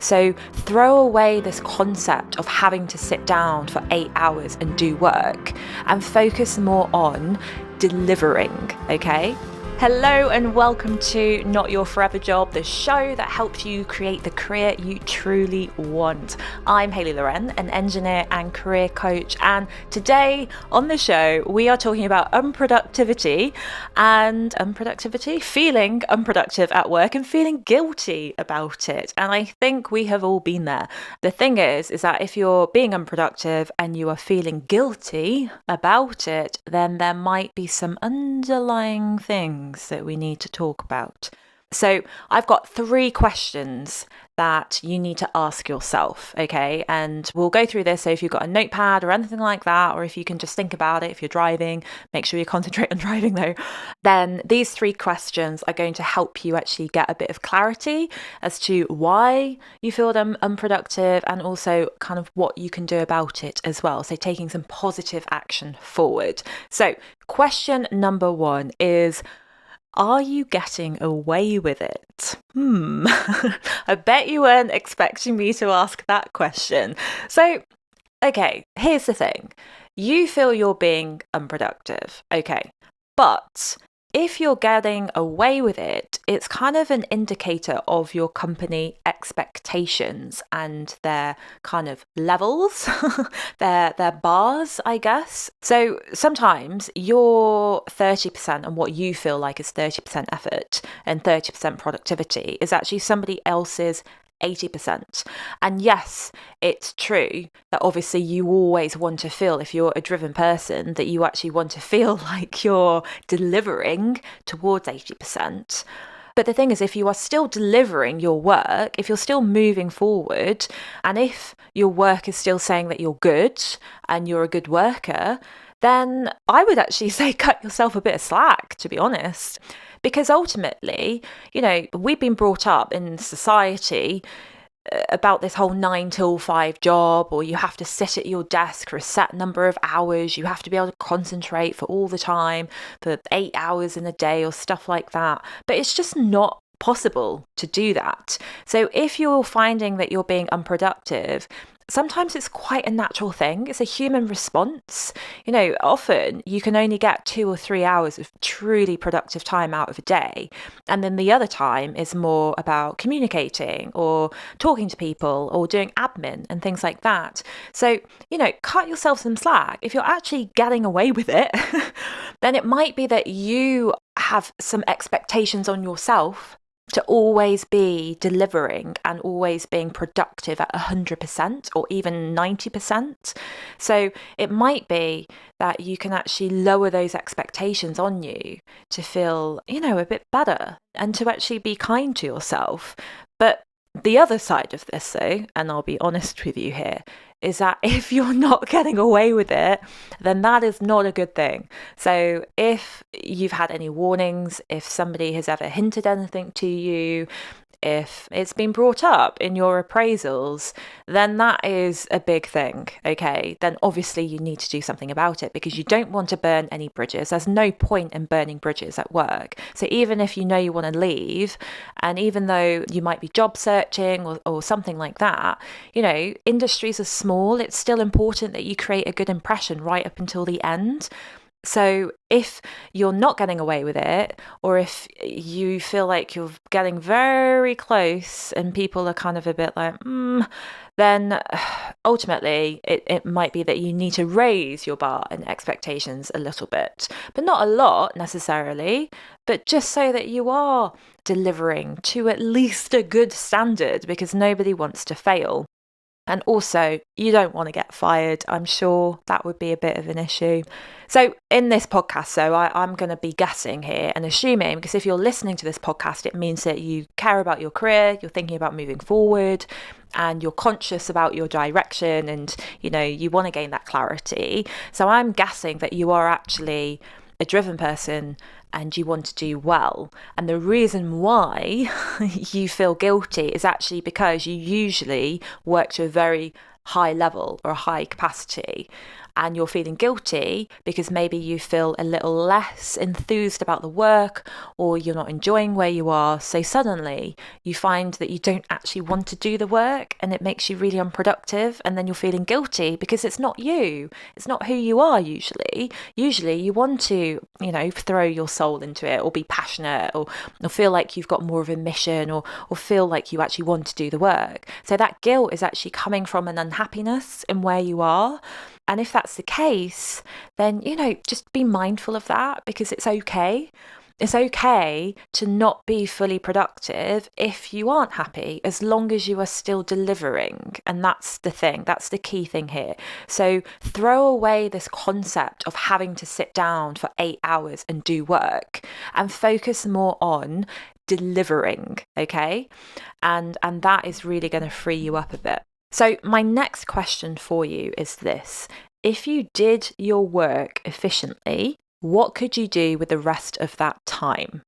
So throw away this concept of having to sit down for 8 hours and do work and focus more on delivering, okay? Hello and welcome to Not Your Forever Job, the show that helps you create the career you truly want. I'm Hayley Loren, an engineer and career coach, and today on the show we are talking about unproductivity, feeling unproductive at work and feeling guilty about it. And I think we have all been there. The thing is that if you're being unproductive and you are feeling guilty about it, then there might be some underlying things that we need to talk about. So I've got 3 questions that you need to ask yourself, okay? And we'll go through this. So if you've got a notepad or anything like that, or if you can just think about it, if you're driving, make sure you concentrate on driving though, then these 3 questions are going to help you actually get a bit of clarity as to why you feel them unproductive and also kind of what you can do about it as well. So taking some positive action forward. So question number 1 is, are you getting away with it? I bet you weren't expecting me to ask that question. So, okay, here's the thing. You feel you're being unproductive, okay, but if you're getting away with it, it's kind of an indicator of your company expectations and their kind of levels, their bars, I guess. So sometimes your 30% and what you feel like is 30% effort and 30% productivity is actually somebody else's 80%. And yes, it's true that obviously you always want to feel, if you're a driven person, that you actually want to feel like you're delivering towards 80%. But the thing is, if you are still delivering your work, if you're still moving forward, and if your work is still saying that you're good and you're a good worker, then I would actually say cut yourself a bit of slack, to be honest. Because ultimately, you know, we've been brought up in society about this whole 9 till 5 job, or you have to sit at your desk for a set number of hours, you have to be able to concentrate for all the time, for 8 hours in a day or stuff like that. But it's just not possible to do that. So if you're finding that you're being unproductive, sometimes it's quite a natural thing. It's a human response. You know, often you can only get 2 or 3 hours of truly productive time out of a day. And then the other time is more about communicating or talking to people or doing admin and things like that. So, you know, cut yourself some slack. If you're actually getting away with it, then it might be that you have some expectations on yourself to always be delivering and always being productive at 100% or even 90%. So it might be that you can actually lower those expectations on you to feel, you know, a bit better and to actually be kind to yourself. But the other side of this, though, and I'll be honest with you here, is that if you're not getting away with it, then that is not a good thing. So if you've had any warnings, if somebody has ever hinted anything to you, if it's been brought up in your appraisals, then that is a big thing, okay? Then obviously you need to do something about it because you don't want to burn any bridges. There's no point in burning bridges at work. So even if you know you want to leave, and even though you might be job searching or something like that, you know, industries are small, it's still important that you create a good impression right up until the end. So if you're not getting away with it, or if you feel like you're getting very close and people are kind of a bit like, then ultimately it might be that you need to raise your bar and expectations a little bit, but not a lot necessarily, but just so that you are delivering to at least a good standard, because nobody wants to fail. And also, you don't want to get fired. I'm sure that would be a bit of an issue. So in this podcast, I'm going to be guessing here and assuming, because if you're listening to this podcast, it means that you care about your career, you're thinking about moving forward, and you're conscious about your direction, and, you know, you want to gain that clarity. So I'm guessing that you are actually a driven person and you want to do well. And the reason why you feel guilty is actually because you usually work to a very high level or a high capacity, and you're feeling guilty because maybe you feel a little less enthused about the work, or you're not enjoying where you are. So suddenly you find that you don't actually want to do the work, and it makes you really unproductive. And then you're feeling guilty because it's not you. It's not who you are usually. Usually you want to, throw your soul into it, or be passionate, or feel like you've got more of a mission, or feel like you actually want to do the work. So that guilt is actually coming from an unhappiness in where you are. And if that's the case, then, just be mindful of that, because it's okay. It's okay to not be fully productive if you aren't happy, as long as you are still delivering. And that's the thing. That's the key thing here. So throw away this concept of having to sit down for 8 hours and do work, and focus more on delivering. Okay. And that is really going to free you up a bit. So my next question for you is this. If you did your work efficiently, what could you do with the rest of that time?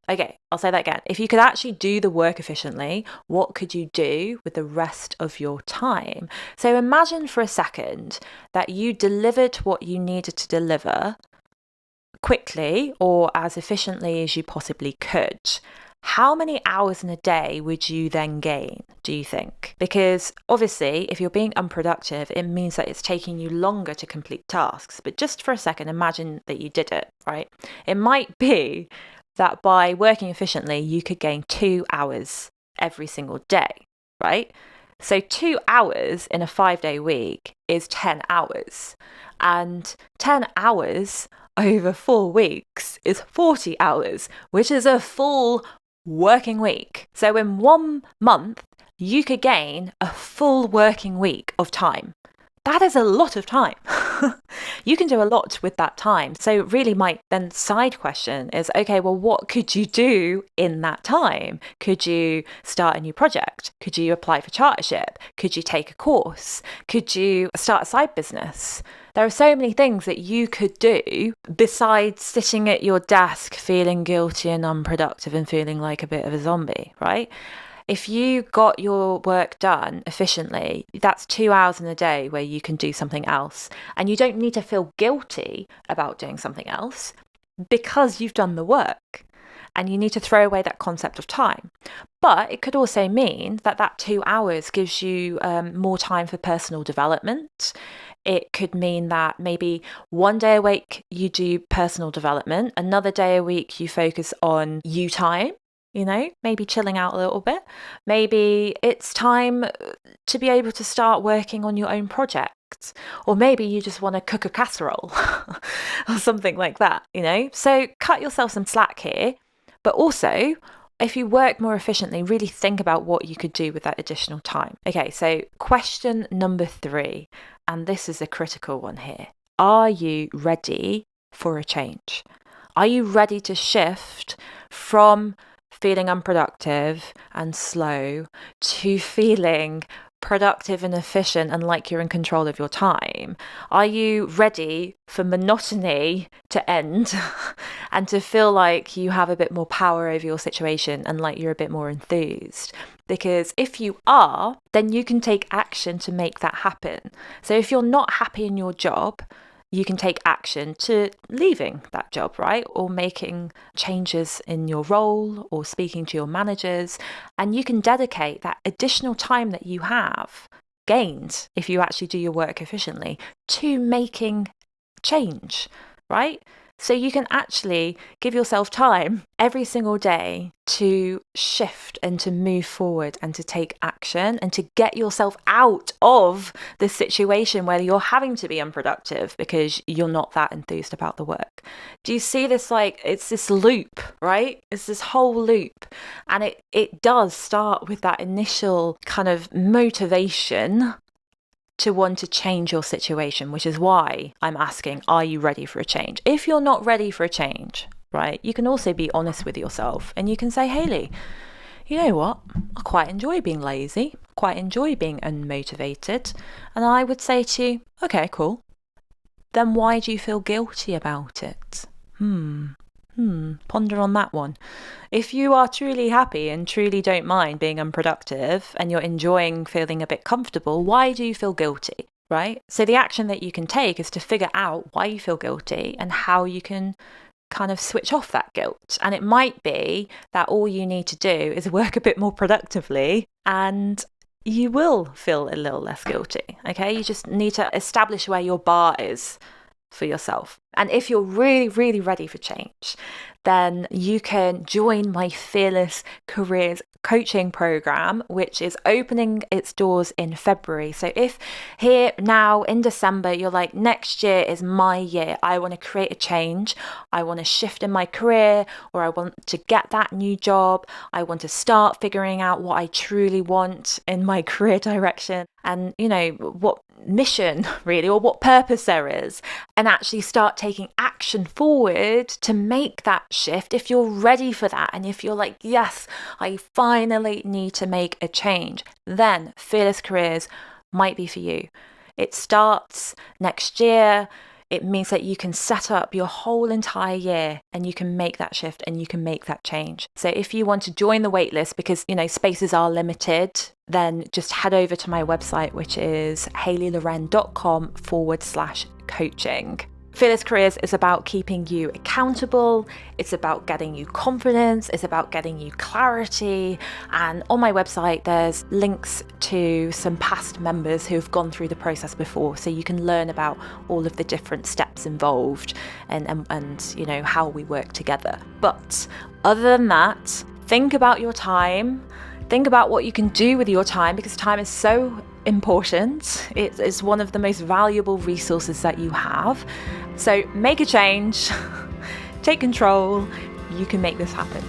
Okay, I'll say that again. If you could actually do the work efficiently, what could you do with the rest of your time? So imagine for a second that you delivered what you needed to deliver quickly, or as efficiently as you possibly could. How many hours in a day would you then gain, do you think? Because obviously, if you're being unproductive, it means that it's taking you longer to complete tasks. But just for a second, imagine that you did it, right? It might be that by working efficiently, you could gain 2 hours every single day, right? So 2 hours in a 5-day week is 10 hours. And 10 hours over 4 weeks is 40 hours, which is a full working week. So in 1 month, you could gain a full working week of time. That is a lot of time. You can do a lot with that time. So really my then side question is, okay, well, what could you do in that time? Could you start a new project? Could you apply for chartership? Could you take a course? Could you start a side business? There are so many things that you could do besides sitting at your desk feeling guilty and unproductive and feeling like a bit of a zombie, right? If you got your work done efficiently, that's 2 hours in a day where you can do something else. And you don't need to feel guilty about doing something else, because you've done the work. And you need to throw away that concept of time. But it could also mean that 2 hours gives you more time for personal development. It could mean that maybe one day a week you do personal development, another day a week you focus on you time. Maybe chilling out a little bit. Maybe it's time to be able to start working on your own projects. Or maybe you just want to cook a casserole or something like that, So cut yourself some slack here. But also, if you work more efficiently, really think about what you could do with that additional time. Okay, so question number 3, and this is a critical one here. Are you ready for a change? Are you ready to shift from feeling unproductive and slow to feeling productive and efficient and like you're in control of your time? Are you ready for monotony to end and to feel like you have a bit more power over your situation and like you're a bit more enthused? Because if you are, then you can take action to make that happen. So if you're not happy in your job, you can take action to leaving that job, right? Or making changes in your role, or speaking to your managers. And you can dedicate that additional time that you have gained, if you actually do your work efficiently, to making change, right? So you can actually give yourself time every single day to shift and to move forward and to take action and to get yourself out of the situation where you're having to be unproductive because you're not that enthused about the work. Do you see this? It's this loop, right? It's this whole loop. And it does start with that initial kind of motivation to want to change your situation, which is why I'm asking, are you ready for a change? If you're not ready for a change, right, you can also be honest with yourself and you can say, Hayley, you know what? I quite enjoy being lazy, quite enjoy being unmotivated. And I would say to you, okay, cool. Then why do you feel guilty about it? Ponder on that one. If you are truly happy and truly don't mind being unproductive and you're enjoying feeling a bit comfortable, why do you feel guilty, right? So the action that you can take is to figure out why you feel guilty and how you can kind of switch off that guilt. And it might be that all you need to do is work a bit more productively and you will feel a little less guilty, okay? You just need to establish where your bar is for yourself. And if you're really, really ready for change, then you can join my Fearless Careers coaching program, which is opening its doors in February. So if here now in December, you're like, next year is my year, I want to create a change, I want to shift in my career, or I want to get that new job, I want to start figuring out what I truly want in my career direction, and what mission really, or what purpose there is, and actually start taking action forward to make that shift. If you're ready for that, and if you're like, yes, I finally need to make a change, then Fearless Careers might be for you. It starts next year. It means that you can set up your whole entire year and you can make that shift and you can make that change. So if you want to join the waitlist, because spaces are limited, then just head over to my website, which is hayleyloren.com/coaching. Fearless Careers is about keeping you accountable. It's about getting you confidence. It's about getting you clarity. And on my website, there's links to some past members who have gone through the process before. So you can learn about all of the different steps involved and how we work together. But other than that, think about your time. Think about what you can do with your time, because time is so important. It is one of the most valuable resources that you have. So make a change, take control. You can make this happen.